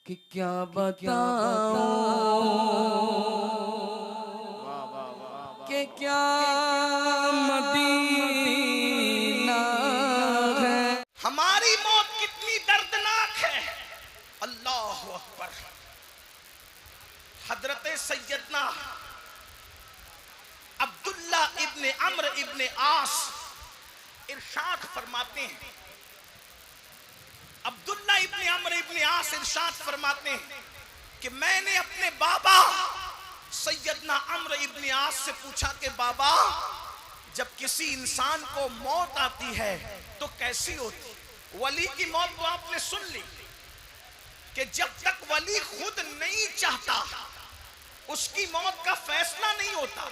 कि क्या बताऊं कि क्या मदीना है। हमारी मौत कितनी दर्दनाक है। अल्लाह अकबर। हजरत सैयदना अब्दुल्ला इब्ने अम्र इब्ने आस इरशाद फरमाते हैं, अब्दुल्ला इब्ने अम्र इब्ने आस इरशाद फरमाते हैं कि मैंने अपने बाबा सैयदना अम्र इब्ने आस से पूछा कि बाबा, जब किसी इंसान को मौत आती है तो कैसी होती? वली की मौत तो आपने सुन ली कि जब तक वली खुद नहीं चाहता उसकी मौत का फैसला नहीं होता,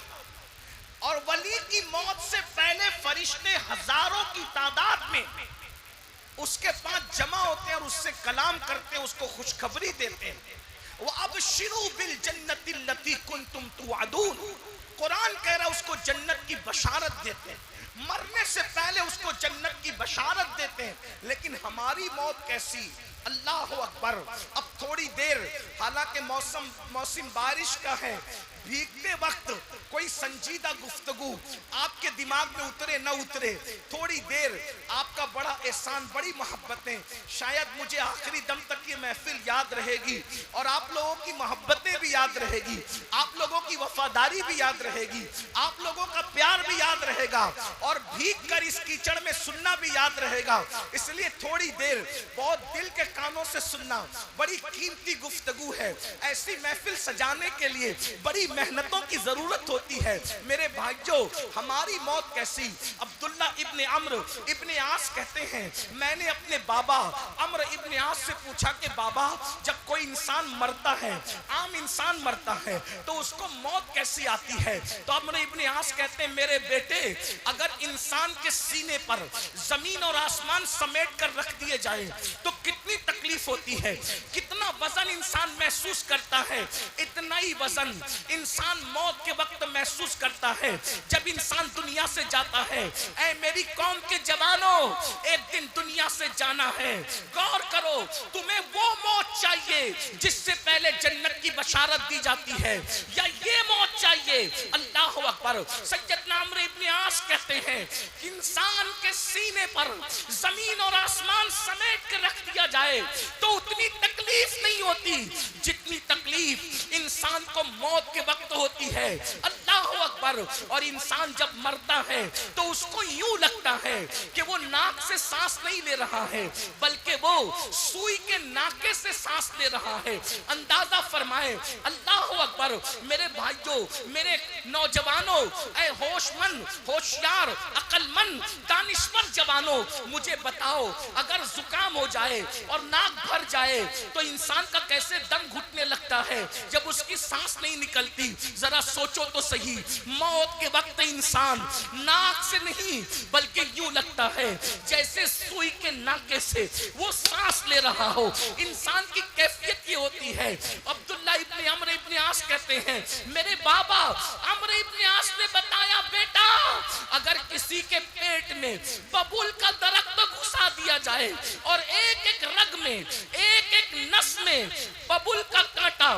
और वली की मौत से पहले फरिश्ते हजारों की तादाद में उसके पास जमा होते हैं और उससे कलाम करते हैं, उसको खुशखबरी देते हैं। वो अब शिरू बिल जन्नति लती कुंतुम तुअदून, कुरान कह रहा है उसको जन्नत की बशारत देते हैं, मरने से पहले उसको जन्नत की बशारत देते हैं। लेकिन हमारी मौत कैसी? अल्लाह अकबर। अब थोड़ी देर, हालांकि मौसम बारिश का है, भीगते वक्त कोई संजीदा गुफ्तगू आपके दिमाग में उतरे न उतरे, थोड़ी देर आपका बड़ा एहसान, बड़ी मोहब्बतें, शायद मुझे आखिरी दम तक ये महफिल याद रहेगी और आप लोगों की मोहब्बतें भी याद रहेगी, आप लोगों की वफादारी भी याद रहेगी, आप लोगों का प्यार भी याद रहेगा और भीग कर इस कीचड़ में सुनना भी याद रहेगा। इसलिए थोड़ी देर बहुत दिल के कानों से सुनना, बड़ी कीमती गुफ्तगू है। ऐसी महफिल सजाने के लिए बड़ी मेहनतों की जरूरत होती है। मेरे भाइयों, हमारी मौत कैसी? अब्दुल्ला इब्ने अम्र इब्ने आस कहते हैं, मैंने अपने बाबा अम्र इब्ने आस से पूछा कि बाबा, जब कोई इंसान मरता है, आम इंसान मरता है, तो उसको मौत कैसी आती है? तो अम्र इब्ने आस कहते हैं, मेरे बेटे, अगर इंसान के सीने पर जमीन और आसमान समेट कर रख दिए जाए तो कितनी तकलीफ होती है, कितना वजन इंसान महसूस करता है। इतना ही वजन इंसान मौत के वक्त महसूस करता है जब इंसान दुनिया से जाता है। ऐ मेरी कौम के जवानों, एक दिन दुनिया से जाना है। गौर करो, तुम्हें वो मौत चाहिए जिससे पहले जन्नत की बशारत दी जाती है, या ये मौत चाहिए? अल्लाह अकबर। सैयदना अम्र इब्ने आस कहते हैं, इंसान के सीने पर जमीन और आसमान समेट कर रख दिया जाए तो उतनी तकलीफ नहीं होती जितनी तकलीफ इंसान को मौत के वक्त होती है। अल्लाह अकबर। और इंसान जब मरता है तो उसको यूं लगता है कि वो नाक से सांस नहीं ले रहा है, बल्कि वो सुई के नाके से सांस ले रहा है। अंदाजा फरमाए। अल्लाह अकबर। मेरे भाइयों, मेरे नौजवानों, ऐ होशमंद, होशियार, अक्लमंद, दानिशवर जवानों, मुझे बताओ, अगर जुकाम हो जाए और नाक भर जाए तो इंसान का कैसे दम घुटने लगता है जब उसकी सांस नहीं निकलती। जरा सोचो तो सही, मौत के वक्त इंसान नाक से नहीं बल्कि यूं लगता है जैसे सुई के नाके से वो सांस ले रहा हो। इंसान की कैफियत ये होती है। अब्दुल्ला इब्ने अम्र इब्ने आस कहते हैं, मेरे बाबा अम्र इब्ने आस ने बताया, बेटा, अगर किसी के पेट में बबूल का दरख्त घुसा दिया जाए और एक एक रग में, एक एक नस में बबूल का कांटा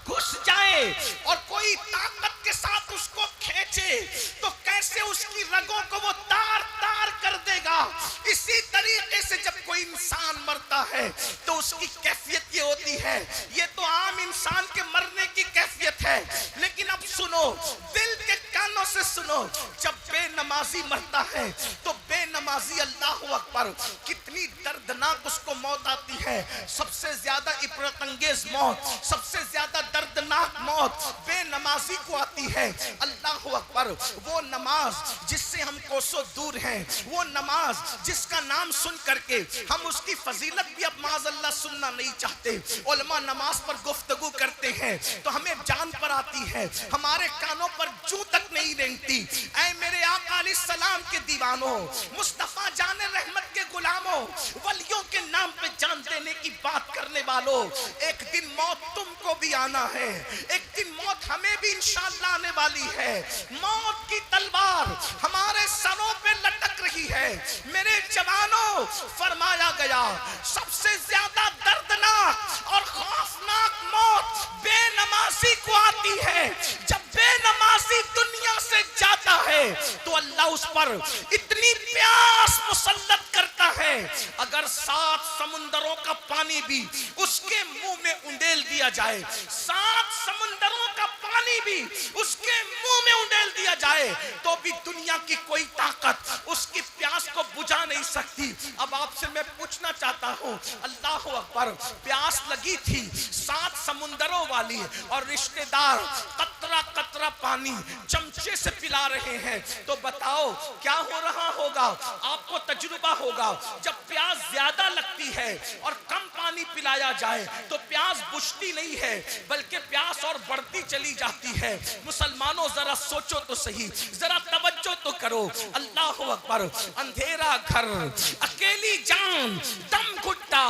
घुस जाए और कोई ताकत के साथ उसको खींचे तो कैसे उसकी रगों को वो तार तार कर देगा। इसी तरीके से जब कोई इंसान मरता है तो उसकी कैफियत ये होती है। ये तो आम इंसान के मरने की कैफियत है, लेकिन अब सुनो, दिल के कानों से सुनो, जब बेनमाजी मरता है तो बेनमाजी, अल्लाह अकबर, कितनी दर्दनाक उसको मौत आती है। सबसे ज्यादा इबरत अंगेज मौत, सबसे ज्यादा दर्दनाक मौत बेनमाजी को आती है। अल्लाह अकबर। वो नमाज जिससे हम कोसों दूर हैं, वो नमाज जिसका नाम सुन करके हम उसकी फजीलत भी अब माज़अल्लाह सुनना नहीं चाहते। उलमा नमाज पर गुफ्तगू करते हैं तो हमें जान पर आती है, हमारे कानों पर जूं तक नहीं रेंगती। ऐ मेरे आका अलैहिस्सलाम के दीवानों, मुस्तफा जाने रहमत के गुलामों, वलियों के नाम पे जान देने की बात करने वालों, एक दिन मौत तुमको भी आना है, एक दिन मौत हमें भी इंशाअल्लाह आने वाली है। मौत की तलवार हमारे सरों पे लटक रही है। मेरे जवानों, फरमाया गया सबसे ज्यादा दर्दनाक और है जब बेनमाजी दुनिया से जाता है तो अल्लाह उस पर इतनी प्यास मुसल्लत करता है, अगर 7 समुंदरों का पानी भी उसके मुंह में उंडेल दिया जाए, 7 समुंदरों का पानी भी उसके मुंह में उंडेल दिया जाए तो भी दुनिया की कोई ताकत उसकी प्यास को बुझा नहीं सकती। अब आपसे मैं पूछना चाहता हूं, अल्लाह अकबर, प्यास लगी थी 7 समुंदरों वाली और रिश्तेदार कतरा कतरा पानी चमचे से पिला रहे हैं, तो बताओ क्या हो रहा होगा? आपको तजुर्बा होगा, जब प्यास ज्यादा लगती है और कम पानी पिलाया जाए तो प्यास बुझती नहीं है बल्कि प्यास और बढ़ती चली जाती है। मुसलमानों जरा सोचो तो सही, जरा तवज्जो तो करो। अल्लाह अकबर, अंधेरा घर, अकेली जान, दम घुटता,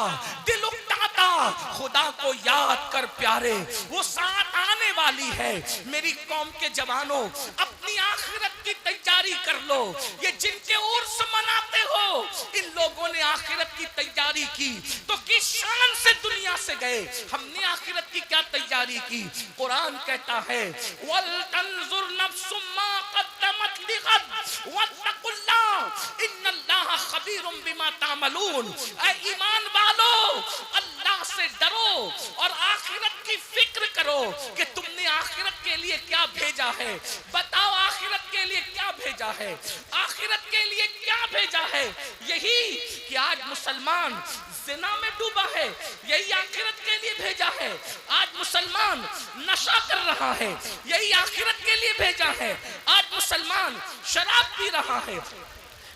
दिल उकताता, खुदा को याद कर प्यारे, वो साथ आने वाली है। मेरी कौम के जवानों, अपनी आखिरत की तैयारी कर लो। ये जिनके उर्स मनाते हो, इन लोगों ने आखिरत की तैयारी की तो किस शान से दुनिया से गए, हमने आखिरत की क्या तैयारी की? कुरान कहता है वल तंजुर नफ्सुम मा क़द्दमत लिग़द वत्तक़ुल्लाह इन्नल्लाह ख़बीरुम बिमा तामलून। ऐ ईमान वालों, अल्लाह से डरो और आखिरत की फिक्र करो कि तुमने आखिरत के लिए क्या भेजा है। बताओ आखिरत के लिए क्या भेजा है? आखिरत के लिए क्या भेजा है? यही कि आज मुसलमान जिना में डूबा है, यही आखिरत के लिए भेजा है। आज मुसलमान नशा कर रहा है, यही आखिरत के लिए भेजा है। आज मुसलमान शराब पी रहा है,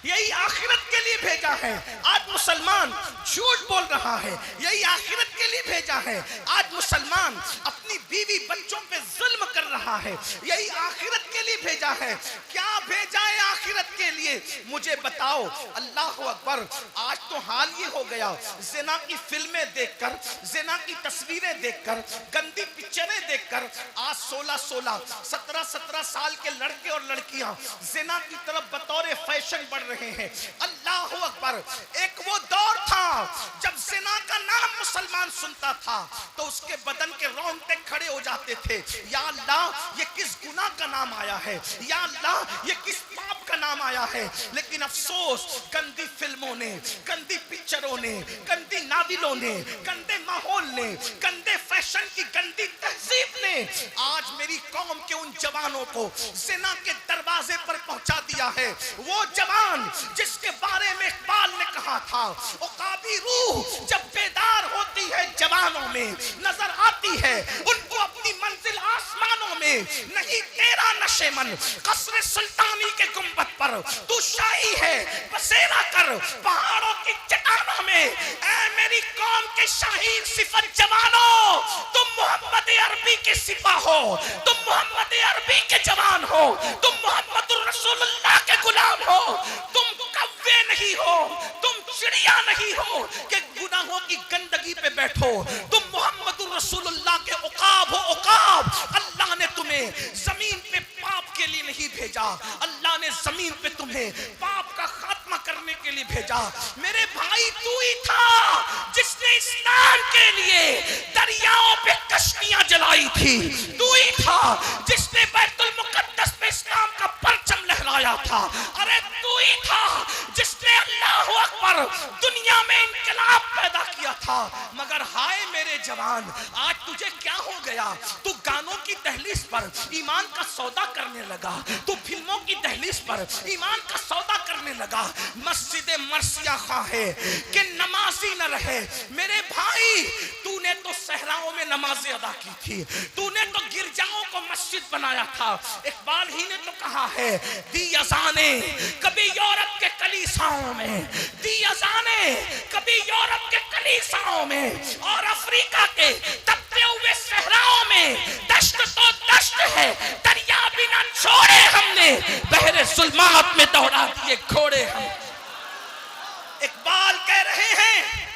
यही आखिरत के लिए भेजा है। आज मुसलमान झूठ बोल रहा है, यही आखिरत के लिए भेजा है। आज मुसलमान अपनी बीवी बच्चों पे जुल्म कर रहा है, यही आखिरत के लिए भेजा है। क्या भेजा है आखिरत के लिए? मुझे बताओ। अल्लाह अकबर, आज तो हाल ये हो गया, जिना की फिल्में देखकर, जिना की तस्वीरें देखकर, गंदी पिक्चरें देखकर आज 16-16, 17-17 साल के लड़के और लड़कियां जिना की तरफ बतौर फैशन बढ़ रहे हैं। अल्लाह अकबर, एक वो दौर था जब जिना का नाम मुसलमान सुनता था तो उसके बदन के रोंगटे खड़े हो जाते थे। या अल्लाह, ये किस गुनाह का नाम आया है? या अल्लाह, ये किस पाप का नाम आया है? लेकिन अफसोस, गंदी फिल्मों ने, गंदी पिक्चरों ने, गंदी नाविलों ने, गंदे माहौल ने, गंदे फैशन की गंदी तहजीब ने आज मेरी कौम के उन जवानों को जिना के दरवाजे पर पहुंचा दिया है। वो जवान जिसके बारे में इकबाल ने कहा था, उकाबी रूह जब बेदार होती है जवानों में, नजर आती है उनको अपनी मंजिल आसमानों में। नहीं तेरा नशेमन कसरे सुल्तानी के गुंबद पर तू शाही है, बसेरा कर पहाड़ों की चट्टानों में। ऐ मेरी कौम के शाहीन सिफत जवानों, तुम मोहम्मद अरबी के सिपा हो, तुम मोहम्मद अरबी के जवान हो, तुम मोहम्मद रसूलुल्लाह के गुलाम हो। तुम कव्वे नहीं हो, तुम चिड़िया नहीं हो कि गुनाहों की गंदगी पे बैठो। तुम मोहम्मद रसूलुल्लाह के उकाब हो, उकाब। अल्लाह ने तुम्हें जमीन पे पाप के लिए नहीं भेजा, अल्लाह ने जमीन पे तुम्हें पाप का खात्मा करने के लिए भेजा। मेरे भाई, तू ही था जिसने इस्लाम के लिए दरियाओं पे कश्तियां जलाई थी। तू ही था जिसने बैतुल मुकद्दस में इस्लाम का परचम लहराया था। अरे तू ही था जिसने अल्लाह अकबर दुनिया में इंकलाब पैदा किया था। मगर हाय मेरे जवान, आज तुझे क्या हो गया? तू गानों की दहलीज पर ईमान का सौदा करने लगा, तू फिल्मों की दहलीज पर ईमान का सौदा करने लगा। मस्जिद मर्सिया खाहे कि नमाजी न रहे। मेरे भाई, तूने तो सहराओं में नमाजें अदा की थी, तूने तो गिरजाओं को मस्जिद बनाया था। इकबाल ही ने तो कहा है, दी अज़ाने कभी यूरोप के कलीसाओं में, दी अज़ाने कभी यूरोप के कलीसाओं में और अफ्रीका के तपते हुए सहराओं में। दश्त तो दश्त है, दरिया भी ना छोड़े हमने, बहरे जुल्मात में दौड़ा दिए घोड़े हम। इकबाल कह रहे हैं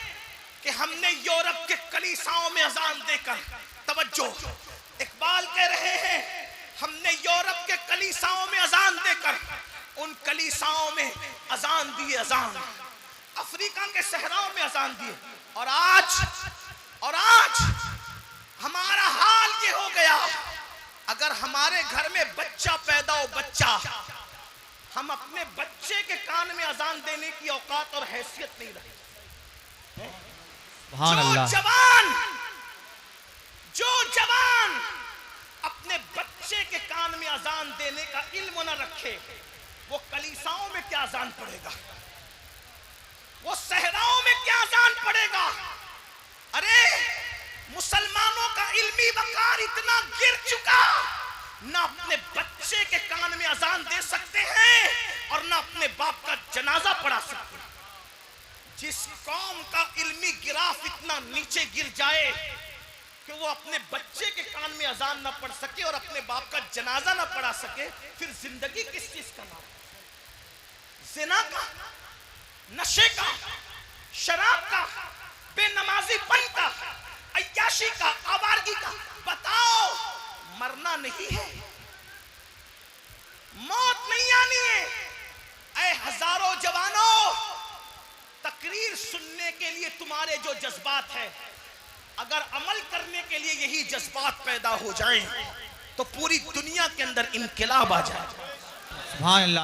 कि हमने यूरोप के कलीसाओं में अजान देकर, तवज्जो, इकबाल कह रहे हैं हमने यूरोप के कलीसाओं में अजान देकर उन कलीसाओं में अजान दी, अजान अफ्रीका के सहराओं में अजान दिए। और आज हमारा हाल ये हो गया, अगर हमारे घर में बच्चा पैदा हो, बच्चा, हम अपने बच्चे के कान में अजान देने की औकात और हैसियत नहीं रखते। जो जवान अपने बच्चे के कान में अजान देने का इल्म न रखे, वो कलीसाओं में क्या अजान पड़ेगा, वो सहराओं में क्या अजान पड़ेगा। अरे मुसलमानों का इल्मी वकार इतना गिर चुका, ना अपने बच्चे के कान में अजान दे सकते हैं और ना अपने बाप का जनाजा पढ़ा सकते हैं। जिस कौम का इल्मी गिराफ इतना नीचे गिर जाए कि वो अपने बच्चे के कान में अजान ना पढ़ सके और अपने बाप का जनाजा ना पढ़ा सके, फिर जिंदगी किस चीज का नाम? ज़िना का, नशे का, शराब का, बेनमाजीपन का, अय्याशी का, आवारगी का। बताओ, मरना नहीं है, मौत नहीं आनी है। ऐ हजारों जवानों, तकरीर सुनने के लिए तुम्हारे जो जज्बात है, अगर अमल करने के लिए यही जज्बात पैदा हो जाएं, तो पूरी दुनिया के अंदर इनकलाब आ जाए। सुभान अल्लाह।